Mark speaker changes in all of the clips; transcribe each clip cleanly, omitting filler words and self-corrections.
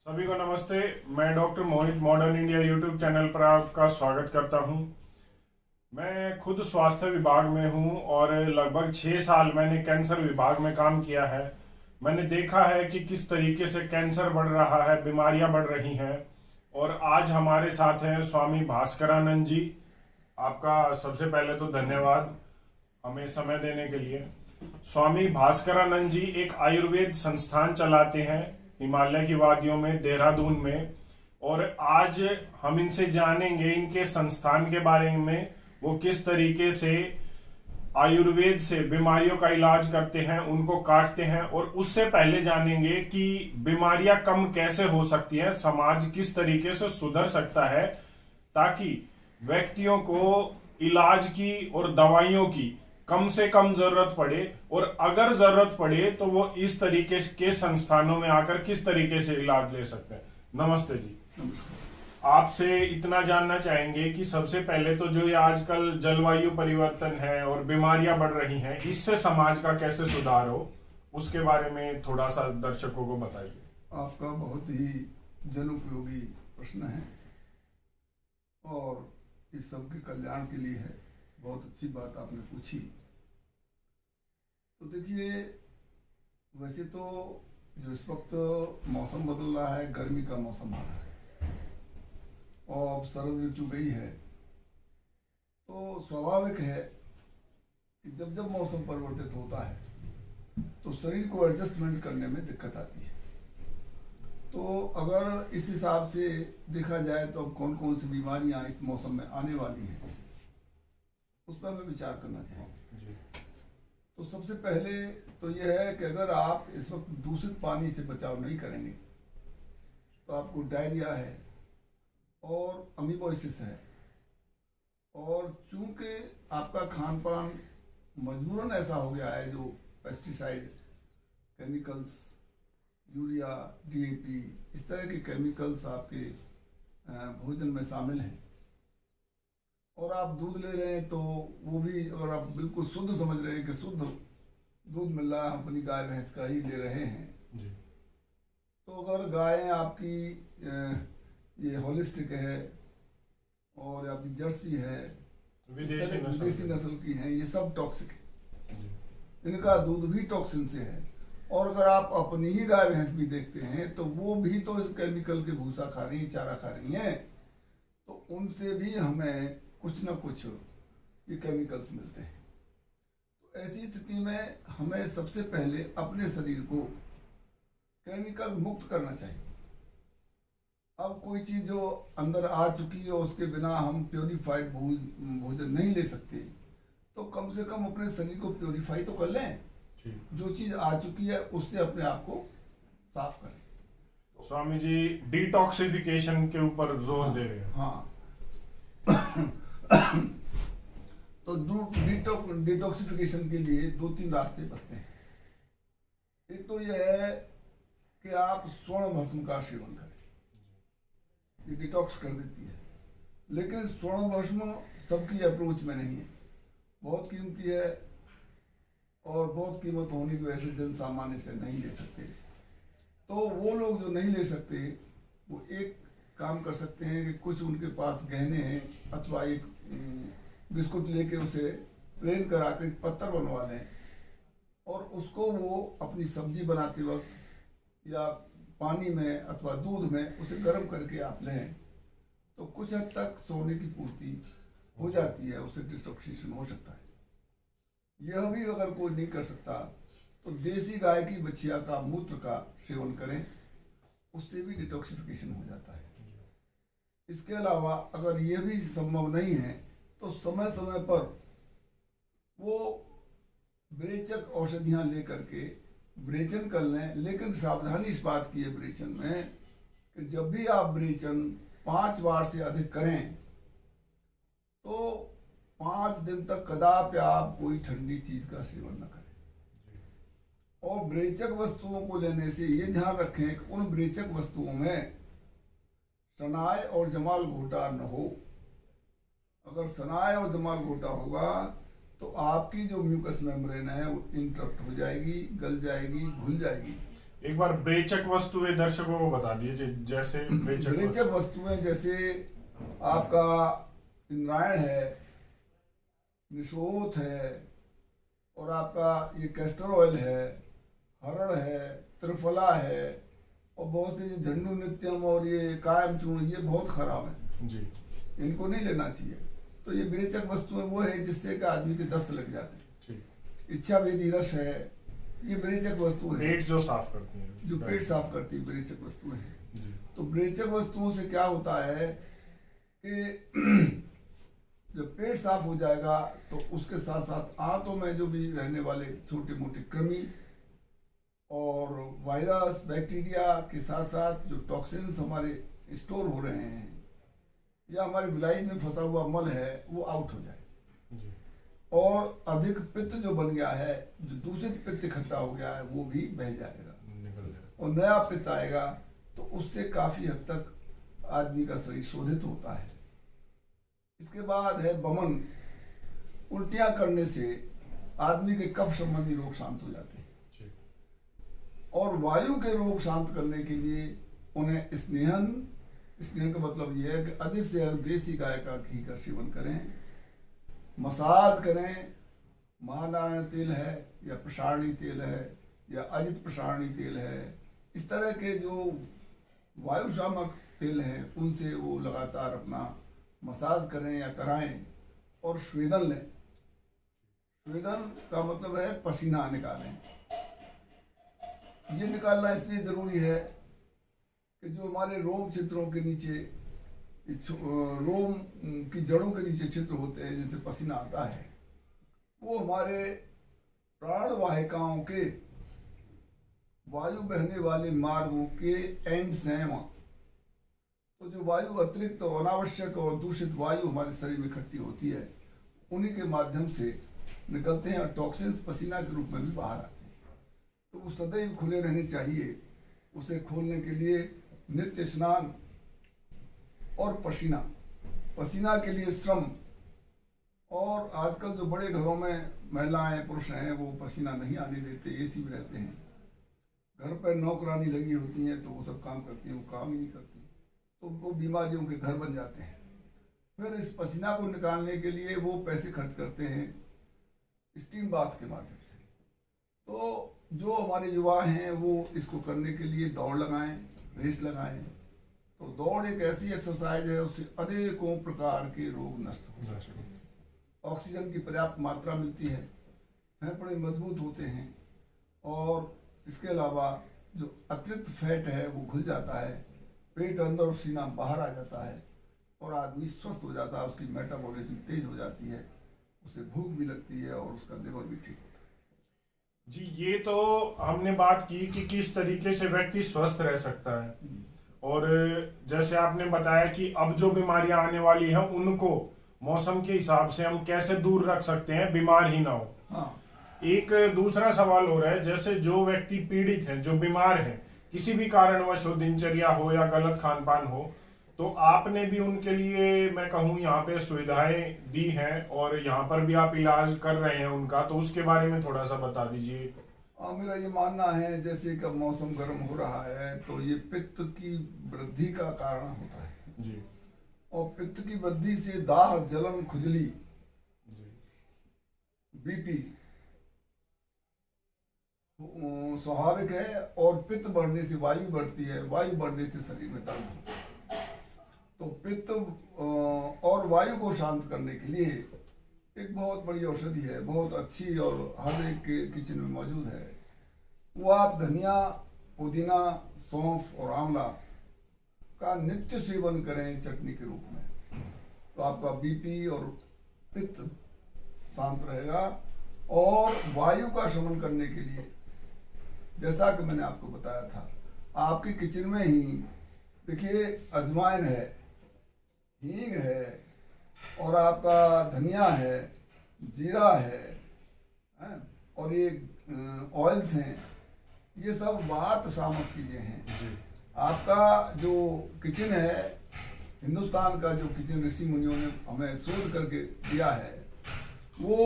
Speaker 1: सभी को नमस्ते। मैं डॉक्टर मोहित मॉडर्न इंडिया यूट्यूब चैनल पर आपका स्वागत करता हूं। मैं खुद स्वास्थ्य विभाग में हूं और लगभग 6 साल मैंने कैंसर विभाग में काम किया है। मैंने देखा है कि किस तरीके से कैंसर बढ़ रहा है, बीमारियां बढ़ रही हैं। और आज हमारे साथ हैं स्वामी भास्करानंद जी। आपका सबसे पहले तो धन्यवाद हमें समय देने के लिए। स्वामी भास्करानंद जी एक आयुर्वेद संस्थान चलाते हैं हिमालय की वादियों में, देहरादून में। और आज हम इनसे जानेंगे इनके संस्थान के बारे में, वो किस तरीके से आयुर्वेद से बीमारियों का इलाज करते हैं, उनको काटते हैं। और उससे पहले जानेंगे कि बीमारियां कम कैसे हो सकती हैं, समाज किस तरीके से सुधर सकता है, ताकि व्यक्तियों को इलाज की और दवाइयों की कम से कम जरूरत पड़े, और अगर जरूरत पड़े तो वो इस तरीके के संस्थानों में आकर किस तरीके से इलाज ले सकते हैं। नमस्ते जी। आपसे इतना जानना चाहेंगे कि सबसे पहले तो जो ये आजकल जलवायु परिवर्तन है और बीमारियां बढ़ रही हैं, इससे समाज का कैसे सुधार हो, उसके बारे में थोड़ा सा दर्शकों को बताइए।
Speaker 2: आपका बहुत ही जनोपयोगी प्रश्न है और इस सबके कल्याण के लिए है। बहुत अच्छी बात आपने पूछी। तो देखिए, वैसे तो जो इस वक्त मौसम बदल रहा है, गर्मी का मौसम आ रहा है और अब शरद ऋतु गई है, तो स्वाभाविक है कि जब जब मौसम परिवर्तित होता है तो शरीर को एडजस्टमेंट करने में दिक्कत आती है। तो अगर इस हिसाब से देखा जाए तो अब कौन कौन सी बीमारियां इस मौसम में आने वाली हैं, उस पर हमें विचार करना चाहिए। तो सबसे पहले तो यह है कि अगर आप इस वक्त दूषित पानी से बचाव नहीं करेंगे तो आपको डायरिया है और अमीबोसिस है। और चूंकि आपका खान पान मजबूरन ऐसा हो गया है, जो पेस्टिसाइड, केमिकल्स, यूरिया, डीएपी, इस तरह के केमिकल्स आपके भोजन में शामिल हैं, और आप दूध ले रहे हैं तो वो भी अगर आप बिल्कुल शुद्ध समझ रहे हैं कि शुद्ध दूध मिल रहा है, अपनी गाय भैंस का ही ले रहे हैं जी। तो अगर गायें आपकी ये होलिस्टिक है और आपकी जर्सी है, विदेशी नस्ल की हैं, ये सब टॉक्सिक है, इनका दूध भी टॉक्सिन से है। और अगर आप अपनी ही गाय भैंस भी देखते हैं तो वो भी तो केमिकल के भूसा खा रही हैं, चारा खा रही हैं, तो उनसे भी हमें कुछ ना कुछ ये केमिकल्स मिलते हैं। तो ऐसी स्थिति में हमें सबसे पहले अपने शरीर को केमिकल मुक्त करना चाहिए। अब कोई चीज जो अंदर आ चुकी है उसके बिना हम प्योरीफाइड भोजन नहीं ले सकते, तो कम से कम अपने शरीर को प्योरीफाई तो कर लें। जो चीज आ चुकी है उससे अपने आप को साफ करें।
Speaker 1: तो स्वामी जी डिटॉक्सिफिकेशन के ऊपर जोर दे रहे हैं।
Speaker 2: हाँ तो डिटॉक्सिफिकेशन के लिए 2-3 रास्ते बचते हैं। एक तो यह है कि आप स्वर्ण भस्म का सेवन करें, ये डिटॉक्स कर देती है। लेकिन स्वर्ण भस्म सबकी अप्रोच में नहीं है, बहुत कीमती है और बहुत कीमत होने की वजह से जन सामान्य से नहीं ले सकते। तो वो लोग जो नहीं ले सकते वो एक काम कर सकते हैं कि कुछ उनके पास गहने हैं, अथवा एक बिस्कुट लेके उसे प्लेन करा के पत्थर बनवा लें और उसको वो अपनी सब्जी बनाते वक्त या पानी में अथवा दूध में उसे गर्म करके आप लें, तो कुछ हद तक सोने की पूर्ति हो जाती है, उससे डिटॉक्सिफिकेशन हो सकता है। यह भी अगर कोई नहीं कर सकता तो देसी गाय की बछिया का मूत्र का सेवन करें, उससे भी डिटॉक्सिफिकेशन हो जाता है। इसके अलावा अगर यह भी संभव नहीं है तो समय समय पर वो विरेचक औषधियां लेकर के विरेचन कर लें। लेकिन सावधानी इस बात की है विरेचन में कि जब भी आप विरेचन 5 बार से अधिक करें तो 5 दिन तक कदापि आप कोई ठंडी चीज का सेवन न करें। और विरेचक वस्तुओं को लेने से ये ध्यान रखें कि उन विरेचक वस्तुओं में सनाय और जमाल घोटा न हो। अगर सनाय और जमाल घोटा होगा तो आपकी जो म्यूकस मेम्ब्रेन है वो इंटरप्ट हो जाएगी, गल जाएगी, घुल जाएगी
Speaker 1: एक बार ब्रेचक वस्तुएं दर्शकों को बता दीजिए, जैसे
Speaker 2: ब्रेचक वस्तुएं जैसे आपका इंद्रायण है, निशोथ है, और आपका ये कैस्टर ऑयल है, हरड़ है, त्रिफला है, और बहुत से झंडू नित्यम और ये कायम चूर्ण, ये बहुत खराब है
Speaker 1: जी,
Speaker 2: इनको नहीं लेना चाहिए। तो ये ब्रेचक वस्तुएं वो है जिससे कि आदमी के दस्त लग जाते हैं। इच्छा भेदी रस है, ये ब्रेचक वस्तुएं हैं,
Speaker 1: पेट जो साफ करती है,
Speaker 2: जो पेट साफ करती है, ब्रेचक वस्तुएं हैं। तो ब्रेचक वस्तुओं से क्या होता है कि जब पेट साफ हो जाएगा तो उसके साथ साथ आंतों में जो भी रहने वाले छोटे मोटे कृमि और वायरस बैक्टीरिया के साथ साथ जो टॉक्सिन्स हमारे स्टोर हो रहे हैं या हमारे बिलाइज में फंसा हुआ मल है वो आउट हो जाए, और अधिक पित्त जो बन गया है, जो दूषित पित्त इकट्ठा हो गया है, वो भी बह जाएगा और नया पित्त आएगा। तो उससे काफी हद तक आदमी का शरीर शोधित होता है। इसके बाद है वमन। उल्टियां करने से आदमी के कफ संबंधी रोग शांत हो जाते हैं, और वायु के रोग शांत करने के लिए उन्हें स्नेहन का मतलब यह है कि अधिक से अधिक देसी गाय का घी का सेवन करें, मसाज करें। महानारायण तेल है या प्रसारणी तेल है या अजित प्रसारणी तेल है, इस तरह के जो वायु शामक तेल हैं उनसे वो लगातार अपना मसाज करें या कराएं, और स्वेदन लें। स्वेदन का मतलब है पसीना निकालें। ये निकालना इसलिए जरूरी है कि जो हमारे रोम छिद्रों के नीचे, रोम की जड़ों के नीचे छिद्र होते हैं जिनसे पसीना आता है, वो हमारे प्राण वाहिकाओं के वायु बहने वाले मार्गों के एंड्स हैं वहाँ। तो जो वायु अतिरिक्त और अनावश्यक और दूषित वायु हमारे शरीर में इकट्ठी होती है, उन्हीं के माध्यम से निकलते हैं और टॉक्सिन्स पसीना के रूप में भी बाहर आते हैं। तो वो सदैव खुले रहने चाहिए। उसे खोलने के लिए नित्य स्नान और पसीना के लिए श्रम। और आजकल जो बड़े घरों में महिलाएं पुरुष हैं वो पसीना नहीं आने देते, एसी में रहते हैं, घर पर नौकरानी लगी होती हैं तो वो सब काम करती हैं, वो काम ही नहीं करती, तो वो बीमारियों के घर बन जाते हैं। फिर इस पसीना को निकालने के लिए वो पैसे खर्च करते हैं स्टीम बाथ के माध्यम से। तो जो हमारे युवा हैं वो इसको करने के लिए दौड़ लगाएं, रेस लगाएं। तो दौड़ एक ऐसी एक्सरसाइज है, उससे अनेकों प्रकार के रोग नष्ट हो जाते हैं। ऑक्सीजन की पर्याप्त मात्रा मिलती है, फेफड़े मजबूत होते हैं, और इसके अलावा जो अतिरिक्त फैट है वो घुल जाता है, पेट अंदर और सीना बाहर आ जाता है, और आदमी स्वस्थ हो जाता है। उसकी मेटाबॉलिज्म तेज हो जाती है, उसे भूख भी लगती है और उसका लिवर भी ठीक होता है।
Speaker 1: जी, ये तो हमने बात की कि किस तरीके से व्यक्ति स्वस्थ रह सकता है, और जैसे आपने बताया कि अब जो बीमारियां आने वाली हैं उनको मौसम के हिसाब से हम कैसे दूर रख सकते हैं, बीमार ही ना हो।
Speaker 2: हाँ।
Speaker 1: एक दूसरा सवाल हो रहा है, जैसे जो व्यक्ति पीड़ित हैं, जो बीमार हैं, किसी भी कारणवश हो, दिनचर्या हो या गलत खान पान हो, तो आपने भी उनके लिए, मैं कहूँ, यहाँ पे सुविधाएं दी हैं और यहाँ पर भी आप इलाज कर रहे हैं उनका, तो उसके बारे में थोड़ा सा बता दीजिए।
Speaker 2: मेरा ये मानना है जैसे कि मौसम गर्म हो रहा है तो ये पित्त की वृद्धि का कारण होता है
Speaker 1: जी,
Speaker 2: और पित्त की वृद्धि से दाह, जलन, खुजली, बीपी स्वाभाविक है, और पित्त बढ़ने से वायु बढ़ती है, वायु बढ़ने से शरीर में दर्द होता है। तो पित्त और वायु को शांत करने के लिए एक बहुत बड़ी औषधि है, बहुत अच्छी, और हर एक के किचन में मौजूद है। वो आप धनिया, पुदीना, सौंफ और आंवला का नित्य सेवन करें चटनी के रूप में, तो आपका बीपी और पित्त शांत रहेगा। और वायु का शमन करने के लिए, जैसा कि मैंने आपको बताया था, आपके किचन में ही देखिए अजवाइन है, हींग है, और आपका धनिया है, जीरा है, और ये ऑयल्स हैं, ये सब वात शामक चीजें हैं। आपका जो किचन है, हिंदुस्तान का जो किचन ऋषि मुनियों ने हमें शोध करके दिया है, वो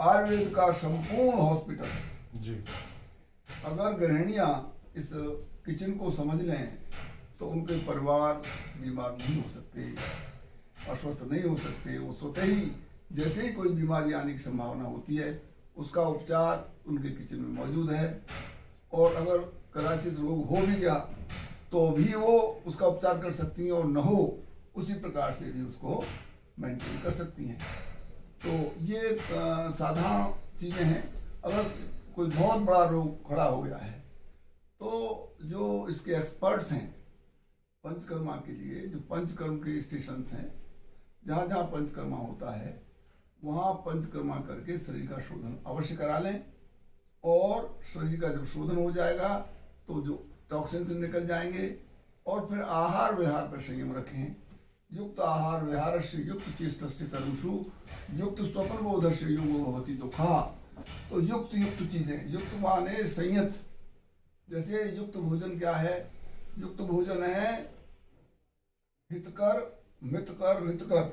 Speaker 2: आयुर्वेद का संपूर्ण हॉस्पिटल है जी। अगर गृहिणियां इस किचन को समझ लें तो उनके परिवार बीमार नहीं हो सकते, अस्वस्थ नहीं हो सकते। वो स्वतः ही जैसे ही कोई बीमारी आने की संभावना होती है उसका उपचार उनके किचन में मौजूद है। और अगर कदाचित रोग हो भी गया तो भी वो उसका उपचार कर सकती हैं, और न हो उसी प्रकार से भी उसको मेंटेन कर सकती हैं। तो ये साधारण चीज़ें हैं। अगर कोई बहुत बड़ा रोग खड़ा हो गया है तो जो इसके एक्सपर्ट्स हैं पंचकर्मा के लिए, जो पंचकर्म के स्टेशंस हैं, जहाँ जहाँ पंचकर्मा होता है वहाँ पंचकर्मा करके शरीर का शोधन अवश्य करा लें। और शरीर का जब शोधन हो जाएगा तो जो टॉक्सिन्स निकल जाएंगे। और फिर आहार विहार पर संयम रखें। युक्त आहार विहारस्य युक्त चेष्टस्य कर्मसु युक्त स्वप्न बोधस्य योगो भवति दुखा। तो युक्त चीजें, युक्त माने संयत। जैसे युक्त भोजन क्या है? युक्त भोजन है हितकर, मितकर, रितकर।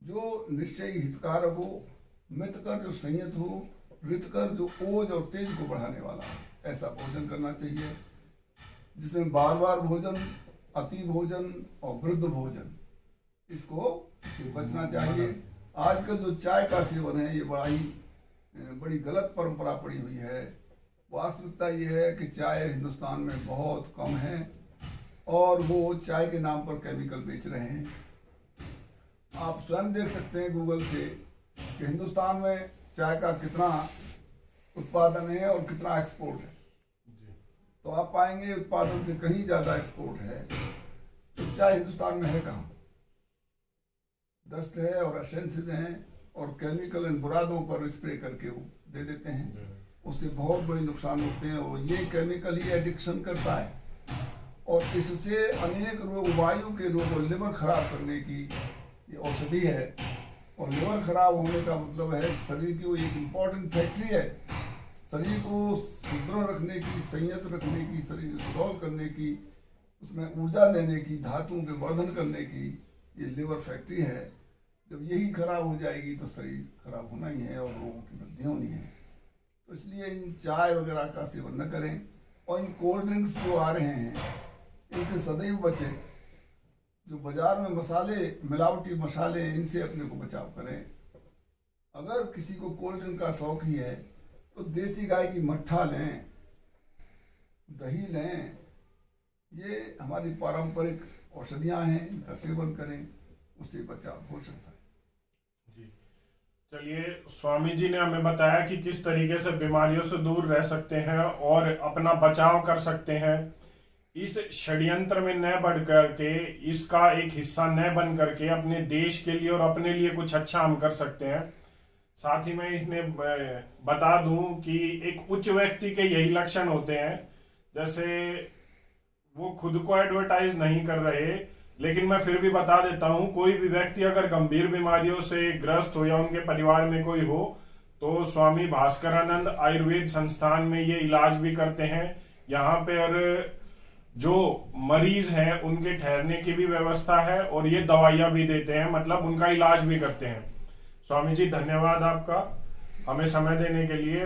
Speaker 2: जो निश्चय हितकारक हो, मितकर जो संयत हो, रितकर जो ओज और तेज को बढ़ाने वाला हो, ऐसा भोजन करना चाहिए। जिसमें बार बार भोजन, अति भोजन और वृद्ध भोजन, इसको से बचना चाहिए। आजकल जो चाय का सेवन है ये बड़ी गलत परंपरा पड़ी हुई है। वास्तविकता ये है कि चाय हिंदुस्तान में बहुत कम है और वो चाय के नाम पर केमिकल बेच रहे हैं। आप स्वयं देख सकते हैं गूगल से कि हिंदुस्तान में चाय का कितना उत्पादन है और कितना एक्सपोर्ट है। तो आप पाएंगे उत्पादन से कहीं ज्यादा एक्सपोर्ट है। तो चाय हिंदुस्तान में है कहाँ? डस्ट है और एसेंसेस हैं और केमिकल एंड बुरादों पर स्प्रे करके वो दे देते हैं। उससे बहुत बड़े नुकसान होते हैं और ये केमिकल ही एडिक्शन करता है और इससे अनेक रोग, वायु के रोग और लिवर खराब करने की ये औषधि है। और लिवर खराब होने का मतलब है शरीर की वो एक इम्पॉर्टेंट फैक्ट्री है। शरीर को सुदृढ़ रखने की, संयत रखने की, शरीर सुडौल करने की, उसमें ऊर्जा देने की, धातुओं के वर्धन करने की ये लिवर फैक्ट्री है। जब यही खराब हो जाएगी तो शरीर खराब होना ही है और रोगों की वृद्धि होनी है। तो इसलिए इन चाय वगैरह का सेवन न करें और इन कोल्ड ड्रिंक्स जो आ रहे हैं इनसे सदैव बचें। जो बाजार में मसाले, मिलावटी मसाले, इनसे अपने को बचाव करें। अगर किसी को कोल्ड ड्रिंक का शौक ही है तो देसी गाय की मट्ठा लें, दही लें। ये हमारी पारंपरिक औषधियां हैं, इनका सेवन करें, उससे बचाव हो सकता है।
Speaker 1: जी चलिए, स्वामी जी ने हमें बताया कि किस तरीके से बीमारियों से दूर रह सकते हैं और अपना बचाव कर सकते हैं। इस षड्यंत्र में न बढ़ करके, इसका एक हिस्सा न बन करके अपने देश के लिए और अपने लिए कुछ अच्छा हम कर सकते हैं। साथ ही मैं इसमें बता दूं कि एक उच्च व्यक्ति के यही लक्षण होते हैं। जैसे वो खुद को एडवर्टाइज नहीं कर रहे, लेकिन मैं फिर भी बता देता हूं, कोई भी व्यक्ति अगर गंभीर बीमारियों से ग्रस्त हो या उनके परिवार में कोई हो तो स्वामी भास्करानंद आयुर्वेद संस्थान में ये इलाज भी करते हैं। यहाँ पे और जो मरीज हैं उनके ठहरने की भी व्यवस्था है और ये दवाइयां भी देते हैं, मतलब उनका इलाज भी करते हैं। स्वामी जी धन्यवाद आपका हमें समय देने के लिए।